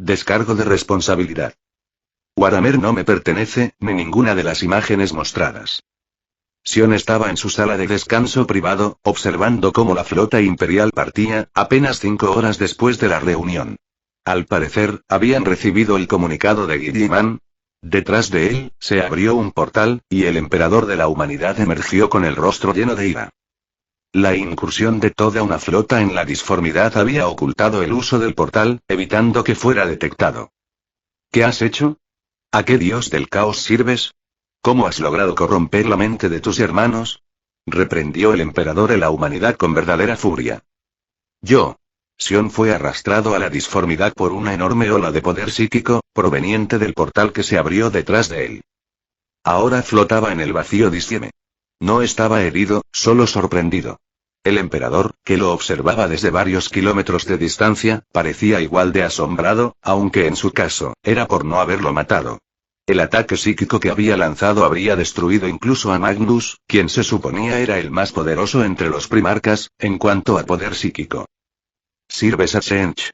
Descargo de responsabilidad. Waramer no me pertenece, ni ninguna de las imágenes mostradas. Sion estaba en su sala de descanso privado, observando cómo la flota imperial partía, apenas 5 horas después de la reunión. Al parecer, habían recibido el comunicado de Guilliman. Detrás de él, se abrió un portal, y el emperador de la humanidad emergió con el rostro lleno de ira. La incursión de toda una flota en la disformidad había ocultado el uso del portal, evitando que fuera detectado. ¿Qué has hecho? ¿A qué dios del caos sirves? ¿Cómo has logrado corromper la mente de tus hermanos? Reprendió el emperador de la humanidad con verdadera furia. Sion fue arrastrado a la disformidad por una enorme ola de poder psíquico, proveniente del portal que se abrió detrás de él. Ahora flotaba en el vacío diciembre. No estaba herido, solo sorprendido. El emperador, que lo observaba desde varios kilómetros de distancia, parecía igual de asombrado, aunque en su caso, era por no haberlo matado. El ataque psíquico que había lanzado habría destruido incluso a Magnus, quien se suponía era el más poderoso entre los primarcas, en cuanto a poder psíquico. Sirves a Chench.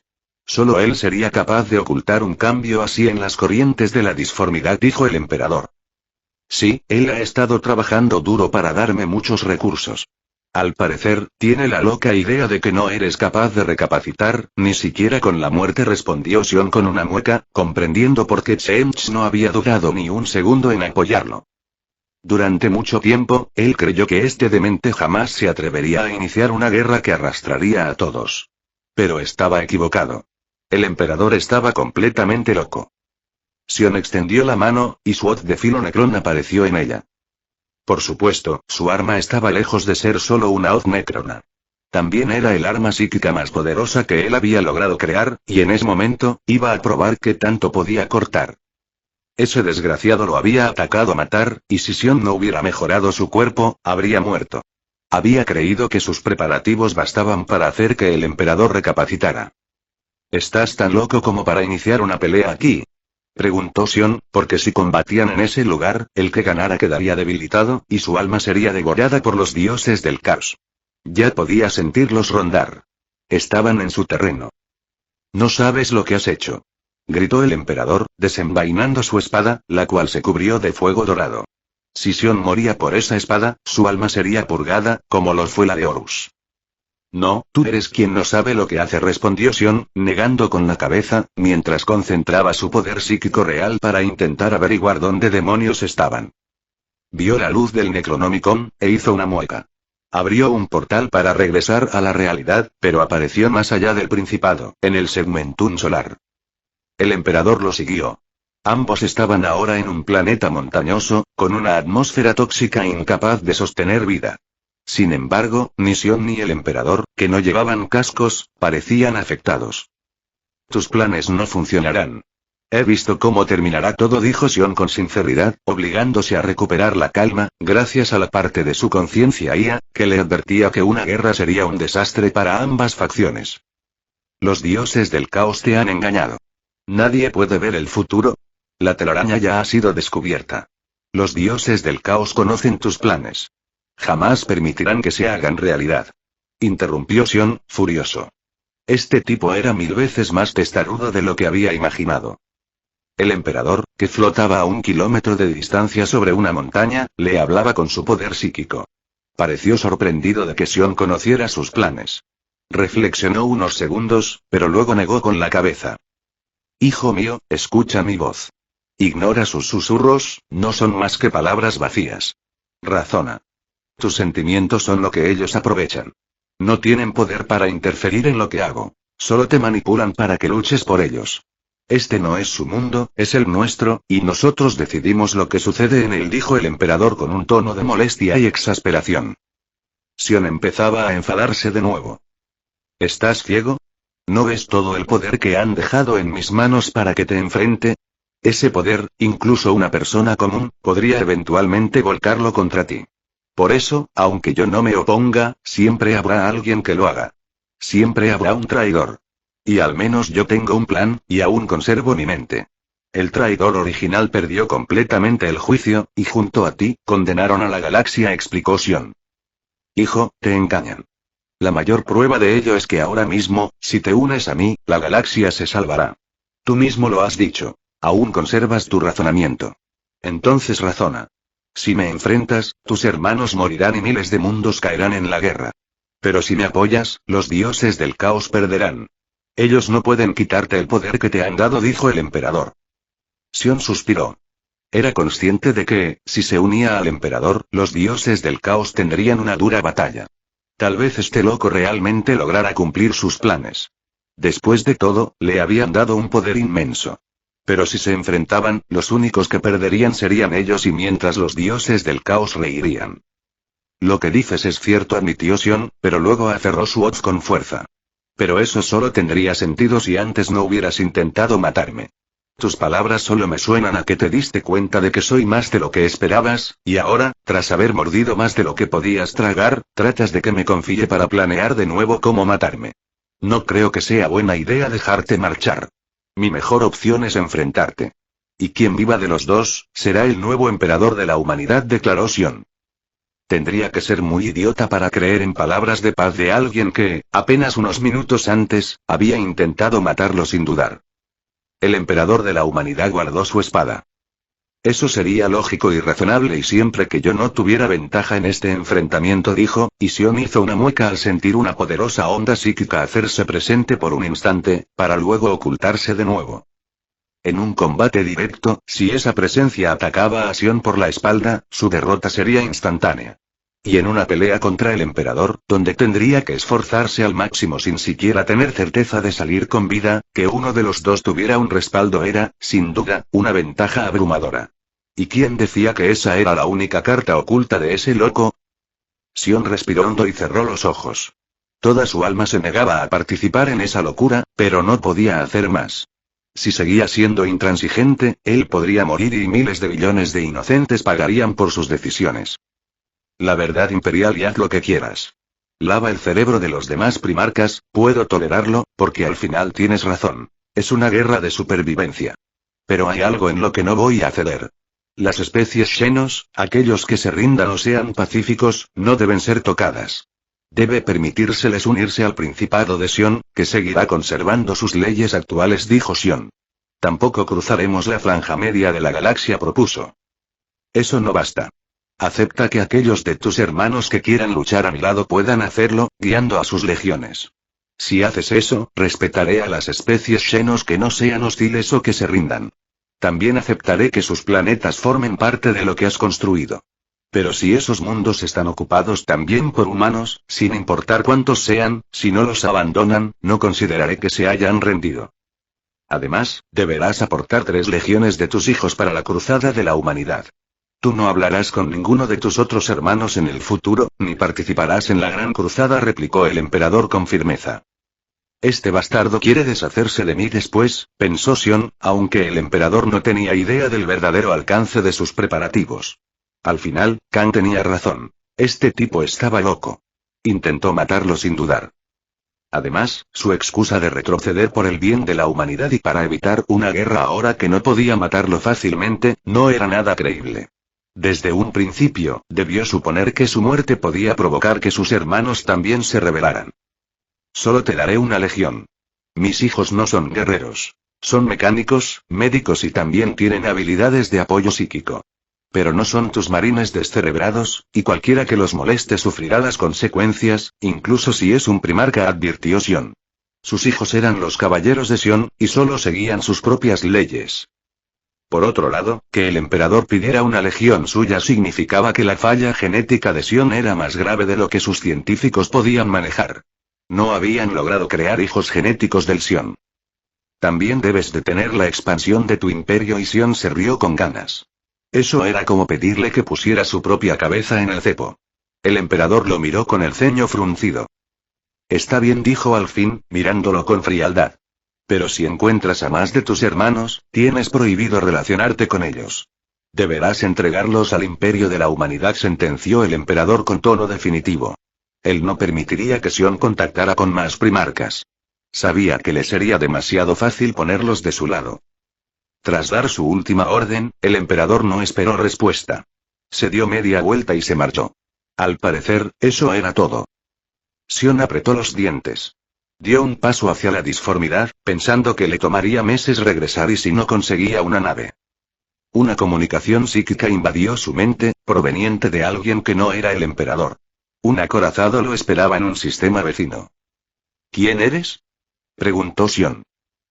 Solo él sería capaz de ocultar un cambio así en las corrientes de la disformidad, dijo el emperador. Sí, él ha estado trabajando duro para darme muchos recursos. Al parecer, tiene la loca idea de que no eres capaz de recapacitar, ni siquiera con la muerte, respondió Sion con una mueca, comprendiendo por qué Chench no había dudado ni un segundo en apoyarlo. Durante mucho tiempo, él creyó que este demente jamás se atrevería a iniciar una guerra que arrastraría a todos. Pero estaba equivocado. El emperador estaba completamente loco. Sion extendió la mano, y su hoz de filo necrón apareció en ella. Por supuesto, su arma estaba lejos de ser solo una hoz necrona. También era el arma psíquica más poderosa que él había logrado crear, y en ese momento, iba a probar qué tanto podía cortar. Ese desgraciado lo había atacado a matar, y si Sion no hubiera mejorado su cuerpo, habría muerto. Había creído que sus preparativos bastaban para hacer que el emperador recapacitara. ¿Estás tan loco como para iniciar una pelea aquí?, preguntó Sion, porque si combatían en ese lugar, el que ganara quedaría debilitado, y su alma sería devorada por los dioses del caos. Ya podía sentirlos rondar. Estaban en su terreno. No sabes lo que has hecho, gritó el emperador, desenvainando su espada, la cual se cubrió de fuego dorado. Si Sion moría por esa espada, su alma sería purgada, como lo fue la de Horus. No, tú eres quien no sabe lo que hace, respondió Sion, negando con la cabeza, mientras concentraba su poder psíquico real para intentar averiguar dónde demonios estaban. Vio la luz del Necronomicon, e hizo una mueca. Abrió un portal para regresar a la realidad, pero apareció más allá del Principado, en el Segmentum solar. El emperador lo siguió. Ambos estaban ahora en un planeta montañoso, con una atmósfera tóxica incapaz de sostener vida. Sin embargo, ni Sion ni el emperador, que no llevaban cascos, parecían afectados. Tus planes no funcionarán. He visto cómo terminará todo, dijo Sion con sinceridad, obligándose a recuperar la calma, gracias a la parte de su conciencia IA, que le advertía que una guerra sería un desastre para ambas facciones. Los dioses del caos te han engañado. Nadie puede ver el futuro. La telaraña ya ha sido descubierta. Los dioses del caos conocen tus planes. Jamás permitirán que se hagan realidad. Interrumpió Sion, furioso. Este tipo era 1000 veces más testarudo de lo que había imaginado. El emperador, que flotaba a 1 kilómetro de distancia sobre una montaña, le hablaba con su poder psíquico. Pareció sorprendido de que Sion conociera sus planes. Reflexionó unos segundos, pero luego negó con la cabeza. Hijo mío, escucha mi voz. Ignora sus susurros, no son más que palabras vacías. Razona. Tus sentimientos son lo que ellos aprovechan. No tienen poder para interferir en lo que hago. Solo te manipulan para que luches por ellos. Este no es su mundo, es el nuestro, y nosotros decidimos lo que sucede en él, dijo el emperador con un tono de molestia y exasperación. Sion empezaba a enfadarse de nuevo. ¿Estás ciego? ¿No ves todo el poder que han dejado en mis manos para que te enfrente? Ese poder, incluso una persona común, podría eventualmente volcarlo contra ti. Por eso, aunque yo no me oponga, siempre habrá alguien que lo haga. Siempre habrá un traidor. Y al menos yo tengo un plan, y aún conservo mi mente. El traidor original perdió completamente el juicio, y junto a ti, condenaron a la galaxia, explicó Sion. Hijo, te engañan. La mayor prueba de ello es que ahora mismo, si te unes a mí, la galaxia se salvará. Tú mismo lo has dicho. Aún conservas tu razonamiento. Entonces razona. Si me enfrentas, tus hermanos morirán y miles de mundos caerán en la guerra. Pero si me apoyas, los dioses del caos perderán. Ellos no pueden quitarte el poder que te han dado, dijo el emperador. Sion suspiró. Era consciente de que, si se unía al emperador, los dioses del caos tendrían una dura batalla. Tal vez este loco realmente lograra cumplir sus planes. Después de todo, le habían dado un poder inmenso. Pero si se enfrentaban, los únicos que perderían serían ellos y mientras los dioses del caos reirían. Lo que dices es cierto, admitió Sion, pero luego aferró su hoz con fuerza. Pero eso solo tendría sentido si antes no hubieras intentado matarme. Tus palabras solo me suenan a que te diste cuenta de que soy más de lo que esperabas, y ahora, tras haber mordido más de lo que podías tragar, tratas de que me confíe para planear de nuevo cómo matarme. No creo que sea buena idea dejarte marchar. Mi mejor opción es enfrentarte. Y quien viva de los dos, será el nuevo emperador de la humanidad, declaró Sion. Tendría que ser muy idiota para creer en palabras de paz de alguien que, apenas unos minutos antes, había intentado matarlo sin dudar. El emperador de la humanidad guardó su espada. Eso sería lógico y razonable y siempre que yo no tuviera ventaja en este enfrentamiento, dijo, y Sion hizo una mueca al sentir una poderosa onda psíquica hacerse presente por un instante, para luego ocultarse de nuevo. En un combate directo, si esa presencia atacaba a Sion por la espalda, su derrota sería instantánea. Y en una pelea contra el emperador, donde tendría que esforzarse al máximo sin siquiera tener certeza de salir con vida, que uno de los dos tuviera un respaldo era, sin duda, una ventaja abrumadora. ¿Y quién decía que esa era la única carta oculta de ese loco? Sion respiró hondo y cerró los ojos. Toda su alma se negaba a participar en esa locura, pero no podía hacer más. Si seguía siendo intransigente, él podría morir y miles de billones de inocentes pagarían por sus decisiones. La verdad imperial y haz lo que quieras. Lava el cerebro de los demás primarcas, puedo tolerarlo, porque al final tienes razón. Es una guerra de supervivencia. Pero hay algo en lo que no voy a ceder. Las especies Xenos, aquellos que se rindan o sean pacíficos, no deben ser tocadas. Debe permitírseles unirse al Principado de Sion, que seguirá conservando sus leyes actuales, dijo Sion. Tampoco cruzaremos la franja media de la galaxia, propuso. Eso no basta. Acepta que aquellos de tus hermanos que quieran luchar a mi lado puedan hacerlo, guiando a sus legiones. Si haces eso, respetaré a las especies Xenos que no sean hostiles o que se rindan. También aceptaré que sus planetas formen parte de lo que has construido. Pero si esos mundos están ocupados también por humanos, sin importar cuántos sean, si no los abandonan, no consideraré que se hayan rendido. Además, deberás aportar 3 legiones de tus hijos para la cruzada de la humanidad. Tú no hablarás con ninguno de tus otros hermanos en el futuro, ni participarás en la gran cruzada, replicó el emperador con firmeza. Este bastardo quiere deshacerse de mí después, pensó Sion, aunque el emperador no tenía idea del verdadero alcance de sus preparativos. Al final, Kang tenía razón. Este tipo estaba loco. Intentó matarlo sin dudar. Además, su excusa de retroceder por el bien de la humanidad y para evitar una guerra ahora que no podía matarlo fácilmente, no era nada creíble. Desde un principio, debió suponer que su muerte podía provocar que sus hermanos también se rebelaran. Solo te daré una legión. Mis hijos no son guerreros. Son mecánicos, médicos y también tienen habilidades de apoyo psíquico. Pero no son tus marines descerebrados, y cualquiera que los moleste sufrirá las consecuencias, incluso si es un primarca, advirtió Sion. Sus hijos eran los caballeros de Sion, y solo seguían sus propias leyes. Por otro lado, que el emperador pidiera una legión suya significaba que la falla genética de Sion era más grave de lo que sus científicos podían manejar. No habían logrado crear hijos genéticos del Sion. También debes detener la expansión de tu imperio, y Sion se rió con ganas. Eso era como pedirle que pusiera su propia cabeza en el cepo. El emperador lo miró con el ceño fruncido. Está bien, dijo al fin, mirándolo con frialdad. Pero si encuentras a más de tus hermanos, tienes prohibido relacionarte con ellos. Deberás entregarlos al imperio de la humanidad, sentenció el emperador con tono definitivo. Él no permitiría que Sion contactara con más primarcas. Sabía que le sería demasiado fácil ponerlos de su lado. Tras dar su última orden, el emperador no esperó respuesta. Se dio media vuelta y se marchó. Al parecer, eso era todo. Sion apretó los dientes. Dio un paso hacia la disformidad, pensando que le tomaría meses regresar y si no conseguía una nave. Una comunicación psíquica invadió su mente, proveniente de alguien que no era el emperador. Un acorazado lo esperaba en un sistema vecino. ¿Quién eres?, preguntó Sion.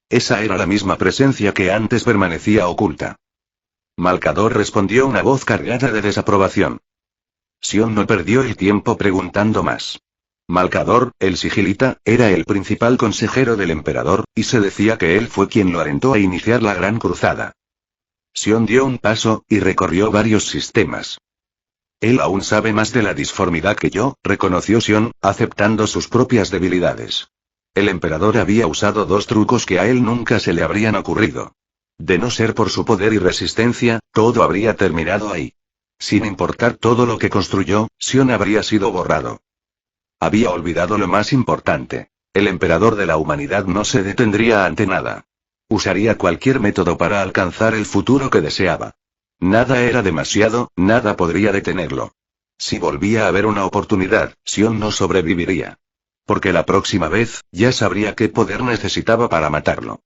Esa era la misma presencia que antes permanecía oculta. Malcador, respondió una voz cargada de desaprobación. Sion no perdió el tiempo preguntando más. Malcador, el sigilita, era el principal consejero del emperador, y se decía que él fue quien lo alentó a iniciar la gran cruzada. Sion dio un paso, y recorrió varios sistemas. Él aún sabe más de la disformidad que yo, reconoció Sion, aceptando sus propias debilidades. El emperador había usado dos trucos que a él nunca se le habrían ocurrido. De no ser por su poder y resistencia, todo habría terminado ahí. Sin importar todo lo que construyó, Sion habría sido borrado. Había olvidado lo más importante. El emperador de la humanidad no se detendría ante nada. Usaría cualquier método para alcanzar el futuro que deseaba. Nada era demasiado, nada podría detenerlo. Si volvía a haber una oportunidad, Sion no sobreviviría. Porque la próxima vez, ya sabría qué poder necesitaba para matarlo.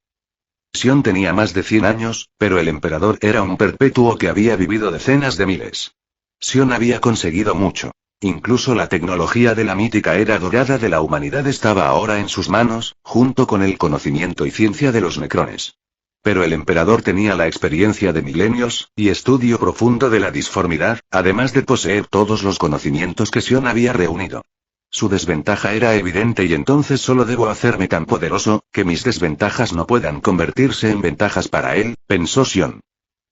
Sion tenía más de 100 años, pero el emperador era un perpetuo que había vivido decenas de miles. Sion había conseguido mucho. Incluso la tecnología de la mítica era dorada de la humanidad estaba ahora en sus manos, junto con el conocimiento y ciencia de los necrones. Pero el emperador tenía la experiencia de milenios, y estudio profundo de la disformidad, además de poseer todos los conocimientos que Sion había reunido. Su desventaja era evidente y entonces solo debo hacerme tan poderoso, que mis desventajas no puedan convertirse en ventajas para él, pensó Sion.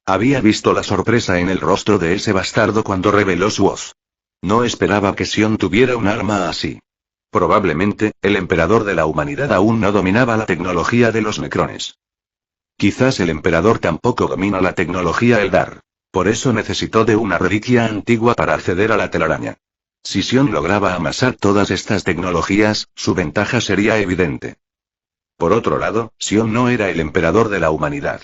Había visto la sorpresa en el rostro de ese bastardo cuando reveló su voz. No esperaba que Sion tuviera un arma así. Probablemente, el emperador de la humanidad aún no dominaba la tecnología de los necrones. Quizás el emperador tampoco domina la tecnología Eldar. Por eso necesitó de una reliquia antigua para acceder a la telaraña. Si Sion lograba amasar todas estas tecnologías, su ventaja sería evidente. Por otro lado, Sion no era el emperador de la humanidad.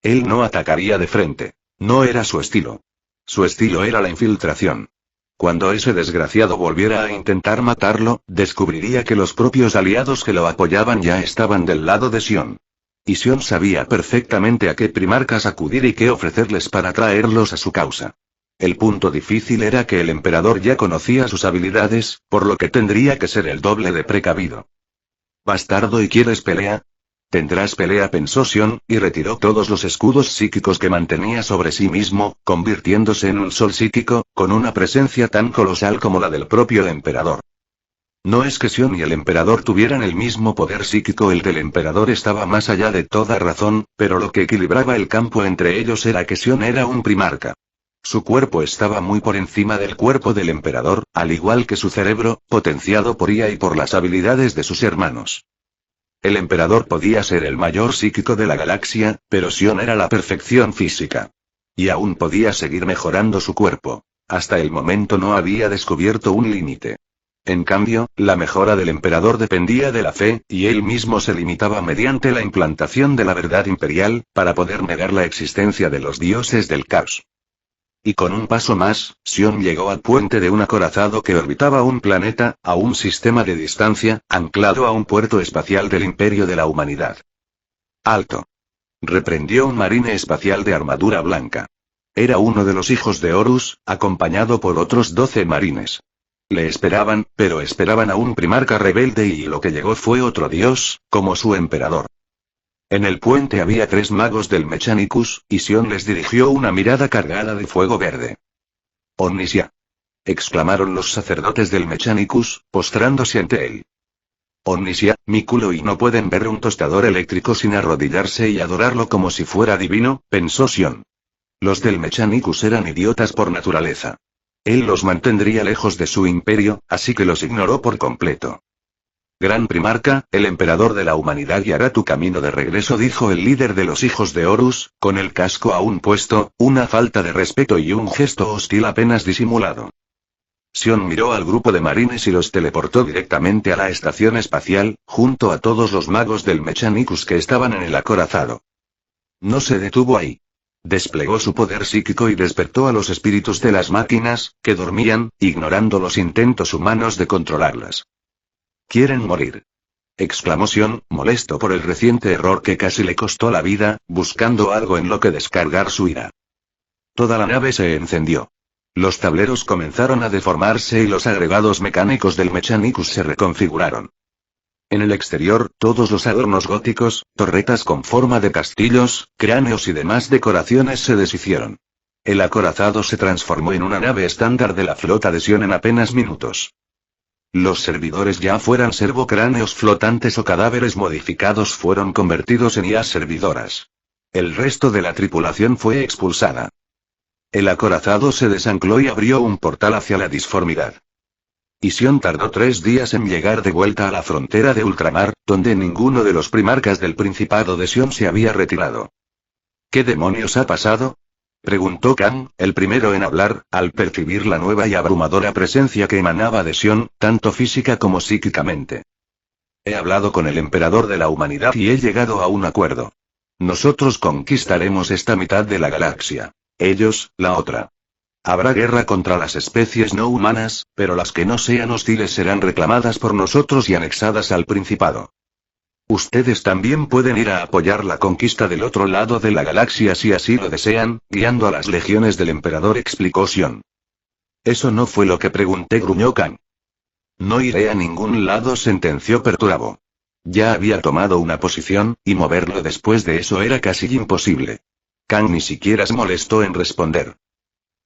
Él no atacaría de frente. No era su estilo. Su estilo era la infiltración. Cuando ese desgraciado volviera a intentar matarlo, descubriría que los propios aliados que lo apoyaban ya estaban del lado de Sion. Y Sion sabía perfectamente a qué primarcas acudir y qué ofrecerles para traerlos a su causa. El punto difícil era que el emperador ya conocía sus habilidades, por lo que tendría que ser el doble de precavido. «¿Bastardo y quieres pelea?» «Tendrás pelea», pensó Sion, y retiró todos los escudos psíquicos que mantenía sobre sí mismo, convirtiéndose en un sol psíquico, con una presencia tan colosal como la del propio emperador. No es que Sion y el emperador tuvieran el mismo poder psíquico, el del emperador estaba más allá de toda razón, pero lo que equilibraba el campo entre ellos era que Sion era un primarca. Su cuerpo estaba muy por encima del cuerpo del emperador, al igual que su cerebro, potenciado por IA y por las habilidades de sus hermanos. El emperador podía ser el mayor psíquico de la galaxia, pero Sion era la perfección física. Y aún podía seguir mejorando su cuerpo. Hasta el momento no había descubierto un límite. En cambio, la mejora del emperador dependía de la fe, y él mismo se limitaba mediante la implantación de la verdad imperial, para poder negar la existencia de los dioses del caos. Y con un paso más, Sion llegó al puente de un acorazado que orbitaba un planeta, a un sistema de distancia, anclado a un puerto espacial del Imperio de la Humanidad. «¡Alto!», reprendió un marine espacial de armadura blanca. Era uno de los hijos de Horus, acompañado por otros 12 marines. Le esperaban, pero esperaban a un primarca rebelde y lo que llegó fue otro dios, como su emperador. En el puente había 3 magos del Mechanicus, y Sion les dirigió una mirada cargada de fuego verde. «Omnisia», exclamaron los sacerdotes del Mechanicus, postrándose ante él. «Omnisia, mi culo, y no pueden ver un tostador eléctrico sin arrodillarse y adorarlo como si fuera divino», pensó Sion. Los del Mechanicus eran idiotas por naturaleza. Él los mantendría lejos de su imperio, así que los ignoró por completo. «Gran primarca, el emperador de la humanidad guiará tu camino de regreso», dijo el líder de los hijos de Horus, con el casco aún puesto, una falta de respeto y un gesto hostil apenas disimulado. Sion miró al grupo de marines y los teleportó directamente a la estación espacial, junto a todos los magos del Mechanicus que estaban en el acorazado. No se detuvo ahí. Desplegó su poder psíquico y despertó a los espíritus de las máquinas, que dormían, ignorando los intentos humanos de controlarlas. «Quieren morir». exclamó Sion, molesto por el reciente error que casi le costó la vida, buscando algo en lo que descargar su ira. Toda la nave se encendió. Los tableros comenzaron a deformarse y los agregados mecánicos del Mechanicus se reconfiguraron. En el exterior, todos los adornos góticos, torretas con forma de castillos, cráneos y demás decoraciones se deshicieron. El acorazado se transformó en una nave estándar de la flota de Sion en apenas minutos. Los servidores, ya fueran servocráneos flotantes o cadáveres modificados, fueron convertidos en IAs servidoras. El resto de la tripulación fue expulsada. El acorazado se desancló y abrió un portal hacia la disformidad. Y Sion tardó 3 días en llegar de vuelta a la frontera de ultramar, donde ninguno de los primarcas del Principado de Sion se había retirado. ¿Qué demonios ha pasado?, preguntó Kang, el primero en hablar, al percibir la nueva y abrumadora presencia que emanaba de Sion, tanto física como psíquicamente. He hablado con el emperador de la humanidad y he llegado a un acuerdo. Nosotros conquistaremos esta mitad de la galaxia. Ellos, la otra. Habrá guerra contra las especies no humanas, pero las que no sean hostiles serán reclamadas por nosotros y anexadas al Principado. Ustedes también pueden ir a apoyar la conquista del otro lado de la galaxia si así lo desean, guiando a las legiones del emperador, explicó Sion. Eso no fue lo que pregunté, gruñó Kang. No iré a ningún lado, sentenció Perturabo. Ya había tomado una posición, y moverlo después de eso era casi imposible. Kang ni siquiera se molestó en responder.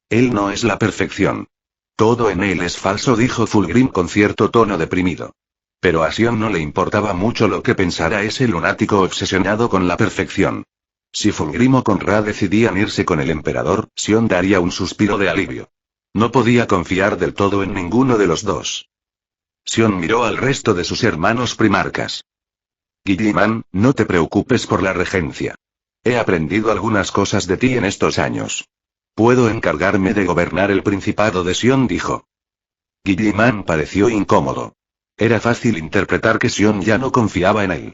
Él no es la perfección. Todo en él es falso, dijo Fulgrim con cierto tono deprimido. Pero a Sion no le importaba mucho lo que pensara ese lunático obsesionado con la perfección. Si Fulgrim o Conrad decidían irse con el emperador, Sion daría un suspiro de alivio. No podía confiar del todo en ninguno de los dos. Sion miró al resto de sus hermanos primarcas. Guilliman, no te preocupes por la regencia. He aprendido algunas cosas de ti en estos años. Puedo encargarme de gobernar el Principado de Sion, dijo. Guilliman pareció incómodo. Era fácil interpretar que Sion ya no confiaba en él.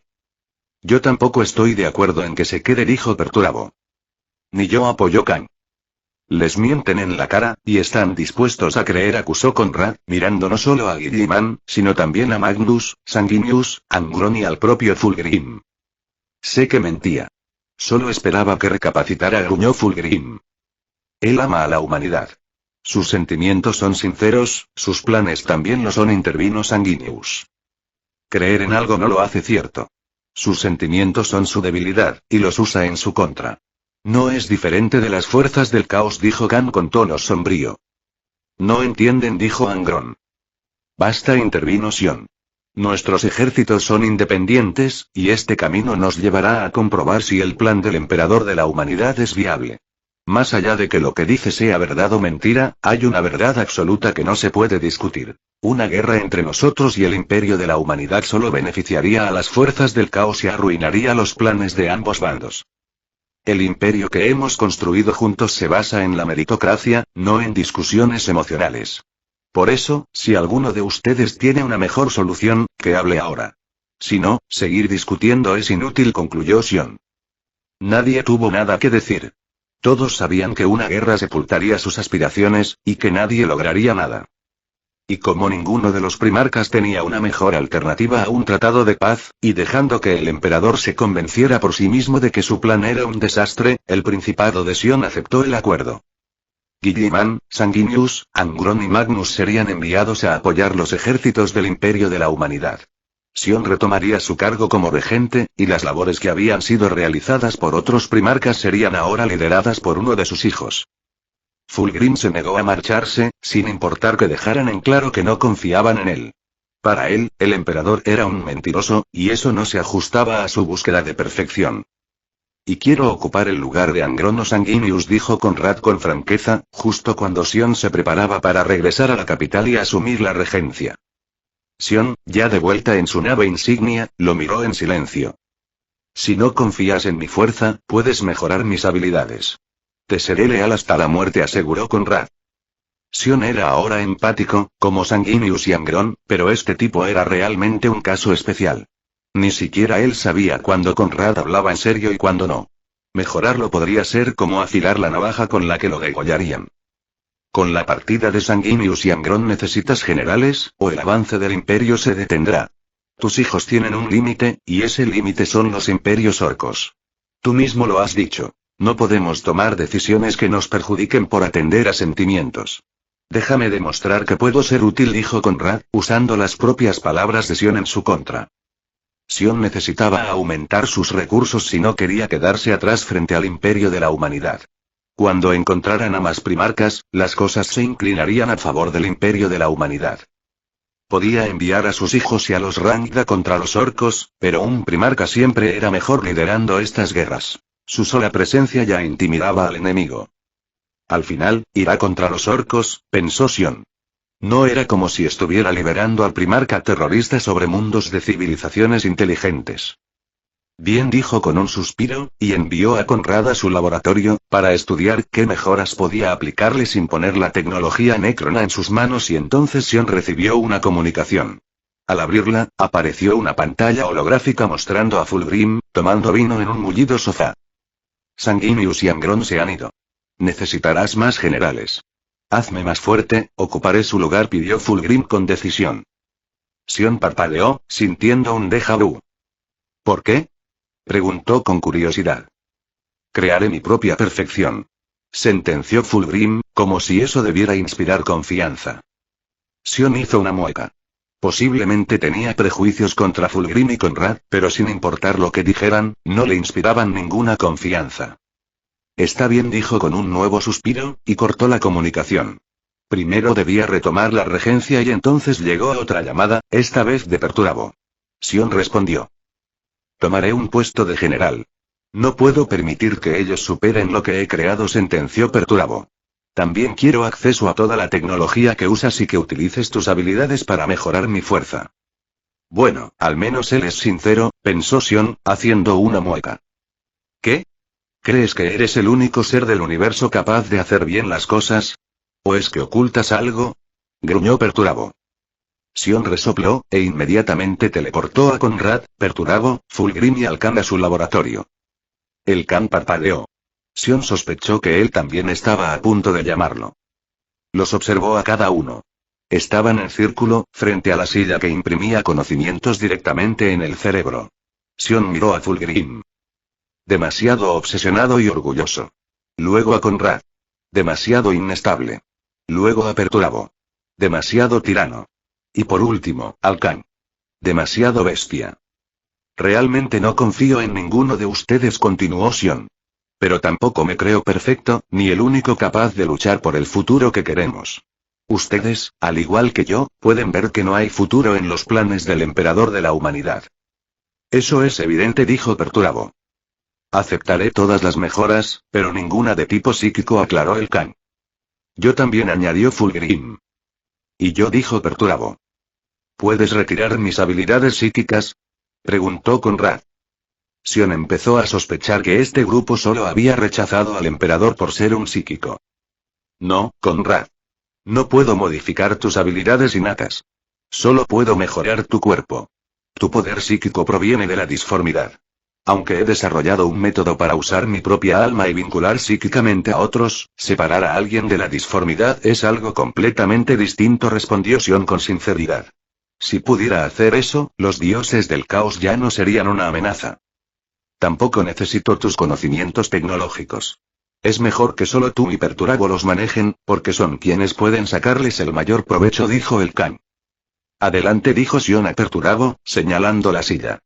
Yo tampoco estoy de acuerdo en que se quede, dijo Perturabo. Ni yo, apoyó Kang. Les mienten en la cara, y están dispuestos a creer, acusó Conrad, mirando no solo a Guilliman, sino también a Magnus, Sanguinius, Angron y al propio Fulgrim. Sé que mentía. Solo esperaba que recapacitara, gruñó Fulgrim. Él ama a la humanidad. Sus sentimientos son sinceros, sus planes también lo son, intervino Sanguinius. Creer en algo no lo hace cierto. Sus sentimientos son su debilidad, y los usa en su contra. No es diferente de las fuerzas del caos, dijo Kang con tono sombrío. No entienden, dijo Angron. Basta, intervino Sion. Nuestros ejércitos son independientes, y este camino nos llevará a comprobar si el plan del emperador de la humanidad es viable. Más allá de que lo que dice sea verdad o mentira, hay una verdad absoluta que no se puede discutir. Una guerra entre nosotros y el imperio de la humanidad solo beneficiaría a las fuerzas del caos y arruinaría los planes de ambos bandos. El imperio que hemos construido juntos se basa en la meritocracia, no en discusiones emocionales. Por eso, si alguno de ustedes tiene una mejor solución, que hable ahora. Si no, seguir discutiendo es inútil, concluyó Sion. Nadie tuvo nada que decir. Todos sabían que una guerra sepultaría sus aspiraciones, y que nadie lograría nada. Y como ninguno de los primarcas tenía una mejor alternativa a un tratado de paz, y dejando que el emperador se convenciera por sí mismo de que su plan era un desastre, el Principado de Sion aceptó el acuerdo. Guilliman, Sanguinius, Angron y Magnus serían enviados a apoyar los ejércitos del imperio de la humanidad. Sion retomaría su cargo como regente, y las labores que habían sido realizadas por otros primarcas serían ahora lideradas por uno de sus hijos. Fulgrim se negó a marcharse, sin importar que dejaran en claro que no confiaban en él. Para él, el emperador era un mentiroso, y eso no se ajustaba a su búsqueda de perfección. Y quiero ocupar el lugar de Angron o Sanguinius, dijo Conrad con franqueza, justo cuando Sion se preparaba para regresar a la capital y asumir la regencia. Sion, ya de vuelta en su nave insignia, lo miró en silencio. Si no confías en mi fuerza, puedes mejorar mis habilidades. Te seré leal hasta la muerte, aseguró Conrad. Sion era ahora empático, como Sanguinius y Angron, pero este tipo era realmente un caso especial. Ni siquiera él sabía cuándo Conrad hablaba en serio y cuándo no. Mejorarlo podría ser como afilar la navaja con la que lo degollarían. Con la partida de Sanguinius y Angron necesitas generales, o el avance del imperio se detendrá. Tus hijos tienen un límite, y ese límite son los imperios orcos. Tú mismo lo has dicho. No podemos tomar decisiones que nos perjudiquen por atender a sentimientos. Déjame demostrar que puedo ser útil, dijo Conrad, usando las propias palabras de Sion en su contra. Sion necesitaba aumentar sus recursos si no quería quedarse atrás frente al imperio de la humanidad. Cuando encontraran a más primarcas, las cosas se inclinarían a favor del imperio de la humanidad. Podía enviar a sus hijos y a los Rangda contra los orcos, pero un primarca siempre era mejor liderando estas guerras. Su sola presencia ya intimidaba al enemigo. Al final, irá contra los orcos, pensó Sion. No era como si estuviera liberando al primarca terrorista sobre mundos de civilizaciones inteligentes. Bien, dijo con un suspiro, y envió a Conrad a su laboratorio, para estudiar qué mejoras podía aplicarle sin poner la tecnología Necrona en sus manos, y entonces Sion recibió una comunicación. Al abrirla, apareció una pantalla holográfica mostrando a Fulgrim, tomando vino en un mullido sofá. Sanguinius y Angron se han ido. Necesitarás más generales. Hazme más fuerte, ocuparé su lugar, pidió Fulgrim con decisión. Sion parpadeó, sintiendo un déjà vu. ¿Por qué?, preguntó con curiosidad. Crearé mi propia perfección, sentenció Fulgrim, como si eso debiera inspirar confianza. Sion hizo una mueca. Posiblemente tenía prejuicios contra Fulgrim y Conrad, pero sin importar lo que dijeran, no le inspiraban ninguna confianza. Está bien, dijo con un nuevo suspiro, y cortó la comunicación. Primero debía retomar la regencia y entonces llegó otra llamada, esta vez de Perturabo. Sion respondió. Tomaré un puesto de general. No puedo permitir que ellos superen lo que he creado, sentenció Perturabo. También quiero acceso a toda la tecnología que usas y que utilices tus habilidades para mejorar mi fuerza. Bueno, al menos él es sincero, pensó Sion, haciendo una mueca. ¿Qué? ¿Crees que eres el único ser del universo capaz de hacer bien las cosas? ¿O es que ocultas algo?, gruñó Perturabo. Sion resopló, e inmediatamente teleportó a Conrad, Perturabo, Fulgrim y Alkan a su laboratorio. El Khan parpadeó. Sion sospechó que él también estaba a punto de llamarlo. Los observó a cada uno. Estaban en círculo, frente a la silla que imprimía conocimientos directamente en el cerebro. Sion miró a Fulgrim. Demasiado obsesionado y orgulloso. Luego a Conrad. Demasiado inestable. Luego a Perturabo. Demasiado tirano. Y por último, al Khan. Demasiado bestia. Realmente no confío en ninguno de ustedes, continuó Sion. Pero tampoco me creo perfecto, ni el único capaz de luchar por el futuro que queremos. Ustedes, al igual que yo, pueden ver que no hay futuro en los planes del emperador de la humanidad. Eso es evidente, dijo Perturabo. Aceptaré todas las mejoras, pero ninguna de tipo psíquico, aclaró el Khan. Yo también, añadió Fulgrim. Y yo, dijo Perturabo. ¿Puedes retirar mis habilidades psíquicas?, preguntó Conrad. Sion empezó a sospechar que este grupo solo había rechazado al emperador por ser un psíquico. No, Conrad. No puedo modificar tus habilidades innatas. Solo puedo mejorar tu cuerpo. Tu poder psíquico proviene de la disformidad. Aunque he desarrollado un método para usar mi propia alma y vincular psíquicamente a otros, separar a alguien de la disformidad es algo completamente distinto, respondió Sion con sinceridad. Si pudiera hacer eso, los dioses del caos ya no serían una amenaza. Tampoco necesito tus conocimientos tecnológicos. Es mejor que solo tú y Perturabo los manejen, porque son quienes pueden sacarles el mayor provecho, dijo el Khan. Adelante, dijo Sion a Perturabo, señalando la silla.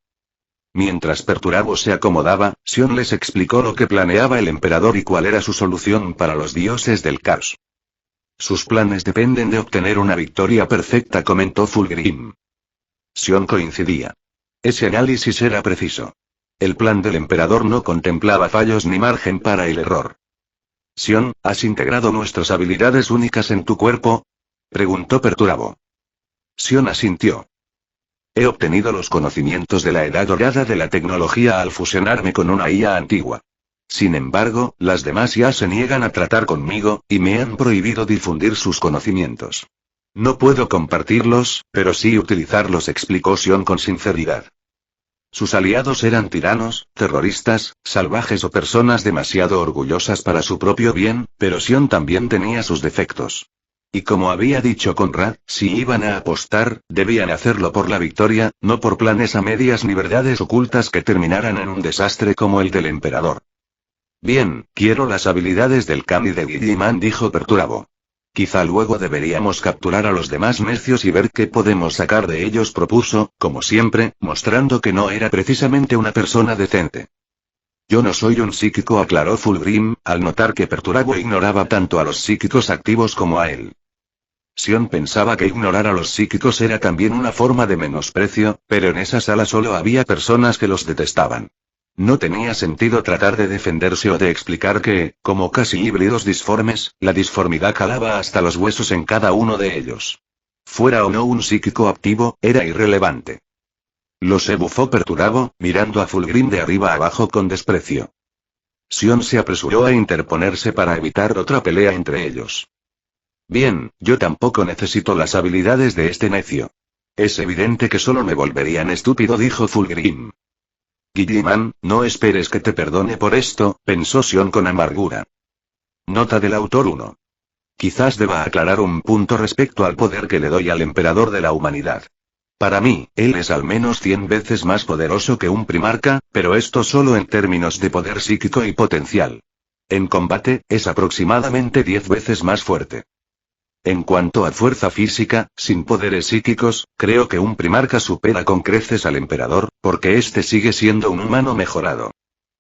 Mientras Perturabo se acomodaba, Sion les explicó lo que planeaba el emperador y cuál era su solución para los dioses del caos. Sus planes dependen de obtener una victoria perfecta, comentó Fulgrim. Sion coincidía. Ese análisis era preciso. El plan del emperador no contemplaba fallos ni margen para el error. Sion, ¿has integrado nuestras habilidades únicas en tu cuerpo?, preguntó Perturabo. Sion asintió. He obtenido los conocimientos de la edad dorada de la tecnología al fusionarme con una IA antigua. Sin embargo, las demás ya se niegan a tratar conmigo, y me han prohibido difundir sus conocimientos. No puedo compartirlos, pero sí utilizarlos, explicó Sion con sinceridad. Sus aliados eran tiranos, terroristas, salvajes o personas demasiado orgullosas para su propio bien, pero Sion también tenía sus defectos. Y como había dicho Conrad, si iban a apostar, debían hacerlo por la victoria, no por planes a medias ni verdades ocultas que terminaran en un desastre como el del emperador. Bien, quiero las habilidades del Kami de Guilliman, dijo Perturabo. Quizá luego deberíamos capturar a los demás necios y ver qué podemos sacar de ellos, propuso, como siempre, mostrando que no era precisamente una persona decente. Yo no soy un psíquico, aclaró Fulgrim, al notar que Perturabo ignoraba tanto a los psíquicos activos como a él. Sion pensaba que ignorar a los psíquicos era también una forma de menosprecio, pero en esa sala solo había personas que los detestaban. No tenía sentido tratar de defenderse o de explicar que, como casi híbridos disformes, la disformidad calaba hasta los huesos en cada uno de ellos. Fuera o no un psíquico activo, era irrelevante. Lo se bufó Perturabo, mirando a Fulgrim de arriba abajo con desprecio. Sion se apresuró a interponerse para evitar otra pelea entre ellos. Bien, yo tampoco necesito las habilidades de este necio. Es evidente que solo me volverían estúpido, dijo Fulgrim. Guilliman, no esperes que te perdone por esto, pensó Sion con amargura. Nota del autor 1. Quizás deba aclarar un punto respecto al poder que le doy al emperador de la humanidad. Para mí, él es al menos 100 veces más poderoso que un primarca, pero esto solo en términos de poder psíquico y potencial. En combate, es aproximadamente 10 veces más fuerte. En cuanto a fuerza física, sin poderes psíquicos, creo que un primarca supera con creces al emperador, porque este sigue siendo un humano mejorado.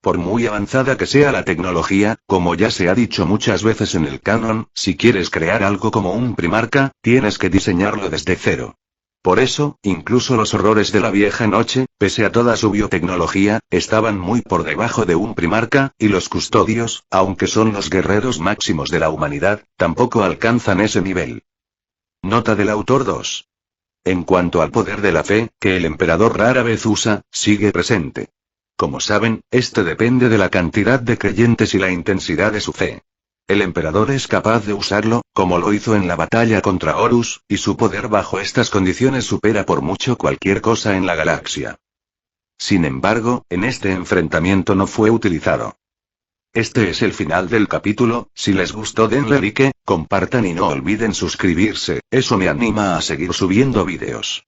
Por muy avanzada que sea la tecnología, como ya se ha dicho muchas veces en el canon, si quieres crear algo como un primarca, tienes que diseñarlo desde cero. Por eso, incluso los horrores de la vieja noche, pese a toda su biotecnología, estaban muy por debajo de un primarca, y los custodios, aunque son los guerreros máximos de la humanidad, tampoco alcanzan ese nivel. Nota del autor 2. En cuanto al poder de la fe, que el emperador rara vez usa, sigue presente. Como saben, este depende de la cantidad de creyentes y la intensidad de su fe. El emperador es capaz de usarlo, como lo hizo en la batalla contra Horus, y su poder bajo estas condiciones supera por mucho cualquier cosa en la galaxia. Sin embargo, en este enfrentamiento no fue utilizado. Este es el final del capítulo. Si les gustó denle like, compartan y no olviden suscribirse, eso me anima a seguir subiendo vídeos.